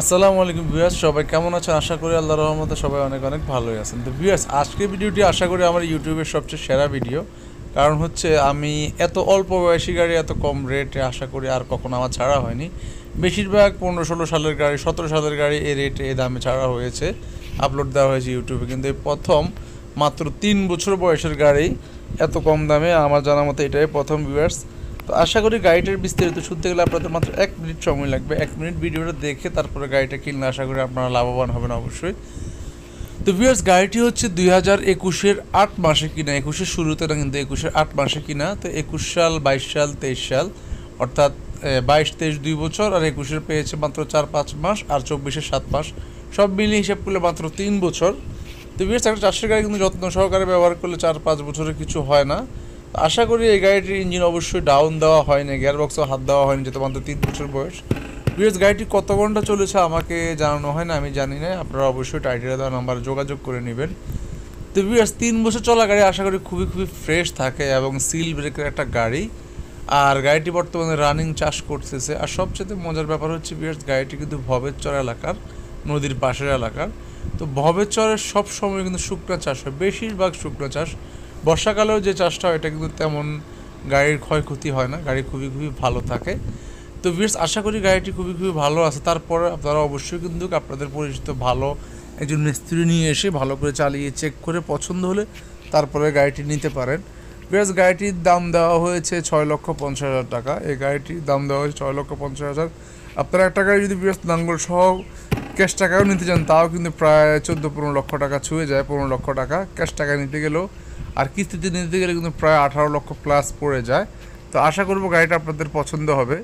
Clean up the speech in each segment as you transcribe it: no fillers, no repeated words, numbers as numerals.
আসসালামু আলাইকুম ভিউয়ার্স, সবাই কেমন আছেন? আশা করি আল্লাহর রহমতে সবাই অনেক অনেক ভালোই আছেন। তো ভিউয়ার্স, আজকের ভিডিওটি আশা করি আমার ইউটিউবের সবচেয়ে সেরা ভিডিও। কারণ হচ্ছে আমি এত অল্প বয়সী গাড়ি এত কম রেটে আশা করি আর কখনো আমার ছাড়া হয়নি। বেশিরভাগ 15-16 সালের গাড়ি, 17 সালের গাড়ি এই রেটে এই দামে ছাড়া হয়েছে, আপলোড দেওয়া হয়েছে ইউটিউবে। কিন্তু এই প্রথম মাত্র 3 বছর বয়সের গাড়ি এত কম দামে আমার জানা মতো এটাই প্রথম ভিউয়ার্স। তো আশা করি গাড়িটার বিস্তারিত শুনতে গেলে আপনাদের মাত্র 1 মিনিট সময় লাগবে। 1 মিনিট ভিডিওটা দেখে তারপরে গাড়িটা কিনলে আশা করি আপনারা লাভবান হবেন অবশ্যই। তো ভিউয়ার্স, গাড়িটি হচ্ছে 2021-এর 8 মাসে কিনা, 21-এর শুরুতে না কিন্তু 21-এর 8 মাসে কিনা। তো 21 সাল, 22 সাল, 23 সাল, অর্থাৎ 22-23 2 বছর, আর 21-এর পেয়েছে মাত্র 4-5 মাস, আর 24-এর 7 মাস, সব মিলিয়ে হিসাব করলে মাত্র 3 বছর। তো ভিউয়ার্স, একটা চাষের গাড়ি কিন্তু যত্ন সহকারে ব্যবহার করলে 4-5 বছরের কিছু হয় না। আশা করি এই গাড়িটির ইঞ্জিন অবশ্যই ডাউন দেওয়া হয়নি, গিয়ারবক্সও হাত দেওয়া হয়নি, যেহেতু মাত্র 3 বছর বয়স। ভিউয়ার্স, গাড়িটি কত ঘন্টা চলেছে আমাকে জানানো হয় না, আমি জানি না। আপনারা অবশ্যই টাইটেলে দেওয়া নাম্বারে যোগাযোগ করে নেবেন। তো ভিউয়ার্স, 3 বছর চলা গাড়ি আশা করি খুবই খুবই ফ্রেশ থাকে এবং সিল ব্রেকের একটা গাড়ি। আর গাড়িটি বর্তমানে রানিং চাষ করতেছে। আর সবচেয়ে মজার ব্যাপার হচ্ছে ভিউয়ার্স, গাড়িটি কিন্তু ভবেরচর এলাকার, নদীর পাশের এলাকার। তো ভবেরচরের সব সময় কিন্তু শুকনো চাষ হয়, বেশিরভাগ শুকনো চাষ। বর্ষাকালেও যে চাষটা হয় এটা কিন্তু তেমন গাড়ির ক্ষয়ক্ষতি হয় না, গাড়ি খুবই খুবই ভালো থাকে। তো ভিউয়ার্স, আশা করি গাড়িটি খুবই খুবই ভালো আছে। তারপরে আপনারা অবশ্যই কিন্তু আপনাদের পরিচিত ভালো একজন মিস্ত্রি নিয়ে এসে ভালো করে চালিয়ে চেক করে পছন্দ হলে তারপরে গাড়িটি নিতে পারেন। ভিউয়ার্স, গাড়িটির দাম দেওয়া হয়েছে 6,50,000 টাকা। এই গাড়িটির দাম দেওয়া হয়েছে 6,50,000। আপনারা একটা গাড়ি যদি ভিউয়ার্স নাঙ্গল সহ ক্যাশ টাকাও নিতে চান তাও কিন্তু প্রায় 14-15 লক্ষ টাকা ছুঁয়ে যায়। 15 লক্ষ টাকা ক্যাশ টাকা নিতে গেলেও, আর কিস্তিতে নিতে গেলে কিন্তু প্রায় 18 লক্ষ প্লাস পড়ে যায়। তো আশা করবো গাড়িটা আপনাদের পছন্দ হবে।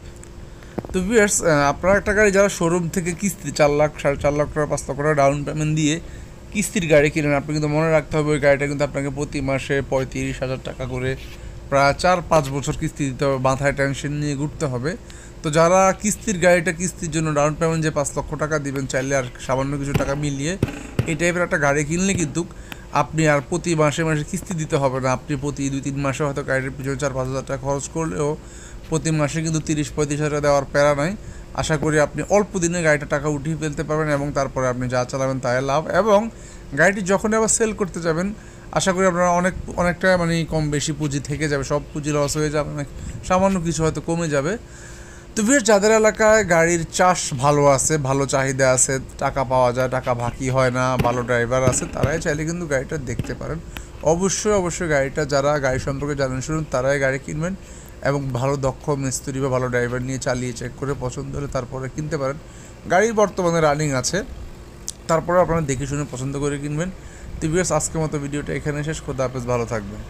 তো ভিউয়ার্স, আপনারা একটা গাড়ি যারা শোরুম থেকে কিস্তি 4 লাখ, 4.5 লাখ টাকা, 5 লাখ টাকা ডাউন পেমেন্ট দিয়ে কিস্তির গাড়ি কিনেন, আপনি কিন্তু মনে রাখতে হবে ওই গাড়িটা কিন্তু আপনাকে প্রতি মাসে 35,000 টাকা করে প্রায় 4-5 বছর কিস্তি দিতে হবে, মাথায় টেনশন নিয়ে ঘুরতে হবে। তো যারা কিস্তির গাড়িটা, কিস্তির জন্য ডাউন পেমেন্ট যে 5 লক্ষ টাকা দিবেন, চাইলে আর সামান্য কিছু টাকা মিলিয়ে এই টাইপের একটা গাড়ি কিনলে কিন্তু আপনি আর প্রতি মাসে মাসে কিস্তি দিতে হবে না। আপনি প্রতি 2-3 মাসে হয়তো গাড়ির পিছনে 4-5 হাজার টাকা খরচ করলেও প্রতি মাসে কিন্তু 30-35 হাজার টাকা দেওয়ার প্যারা নাই। আশা করি আপনি অল্প দিনে গাড়িটা টাকা উঠিয়ে ফেলতে পারবেন এবং তারপরে আপনি যা চালাবেন তাই লাভ। এবং গাড়িটি যখন আবার সেল করতে যাবেন, আশা করি আপনারা অনেকটা মানে কম বেশি পুঁজি থেকে যাবে, সব পুঁজি লস হয়ে যাবে, অনেক সামান্য কিছু হয়তো কমে যাবে। তো ভিউয়ার্স, যাদের এলাকায় গাড়ির চাষ ভালো আছে, ভালো চাহিদা আছে, টাকা পাওয়া যায়, টাকা বাকি হয় না, ভালো ড্রাইভার আছে, তারাই চাইলে কিন্তু গাড়িটা দেখতে পারেন। অবশ্যই অবশ্যই গাড়িটা, যারা গাড়ি সম্পর্কে জানেন শুনুন, তারাই গাড়ি কিনবেন এবং ভালো দক্ষ মিস্ত্রি বা ভালো ড্রাইভার নিয়ে চালিয়ে চেক করে পছন্দ হলে তারপরে কিনতে পারেন। গাড়ির বর্তমানে রানিং আছে, তারপরে আপনারা দেখে শুনে পছন্দ করে কিনবেন। তো ভিউয়ার্স, আজকের মতো ভিডিওটা এখানে শেষ। খোদা হাফেজ, ভালো থাকবেন।